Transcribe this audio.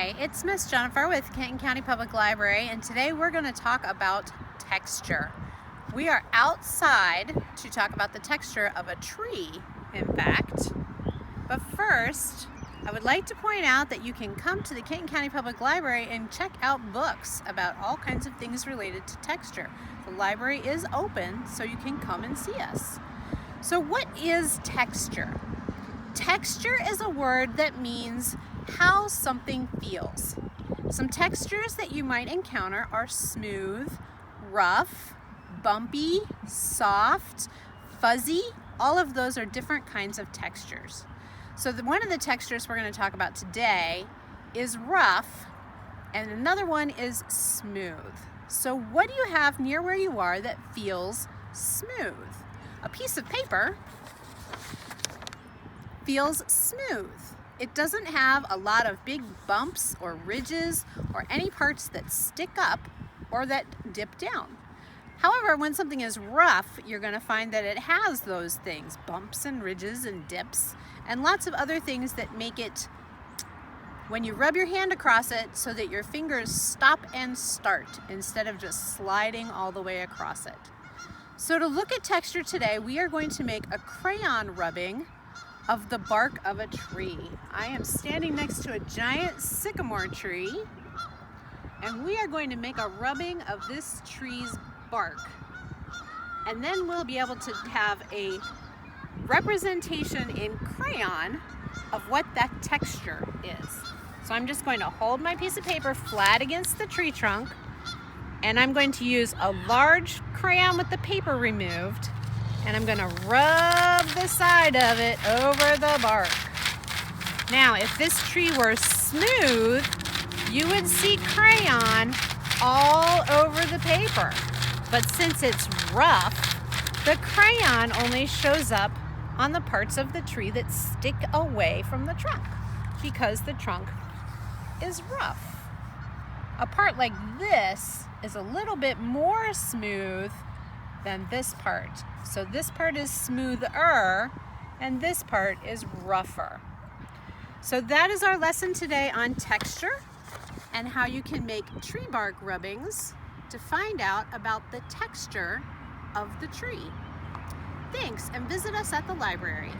Hi, it's Miss Jennifer with Kenton County Public Library, and today we're going to talk about texture. We are outside to talk about the texture of a tree, in fact. But first, I would like to point out that you can come to the Kenton County Public Library and check out books about all kinds of things related to texture. The library is open, so you can come and see us. So what is texture? Texture is a word that means how something feels. Some textures that you might encounter are smooth, rough, bumpy, soft, fuzzy. All of those are different kinds of textures. So one of the textures we're going to talk about today is rough, and another one is smooth. So what do you have near where you are that feels smooth? A piece of paper feels smooth. It doesn't have a lot of big bumps or ridges or any parts that stick up or that dip down. However, when something is rough, you're going to find that it has those things, bumps and ridges and dips and lots of other things that make it, when you rub your hand across it, so that your fingers stop and start instead of just sliding all the way across it. So to look at texture today, we are going to make a crayon rubbing of the bark of a tree. I am standing next to a giant sycamore tree, and we are going to make a rubbing of this tree's bark. And then we'll be able to have a representation in crayon of what that texture is. So I'm just going to hold my piece of paper flat against the tree trunk, and I'm going to use a large crayon with the paper removed, and I'm going to rub the side of it over the bark. Now, if this tree were smooth, you would see crayon all over the paper. But since it's rough, the crayon only shows up on the parts of the tree that stick away from the trunk because the trunk is rough. A part like this is a little bit more smooth than this part. So this part is smoother and this part is rougher. So that is our lesson today on texture and how you can make tree bark rubbings to find out about the texture of the tree. Thanks, and visit us at the library.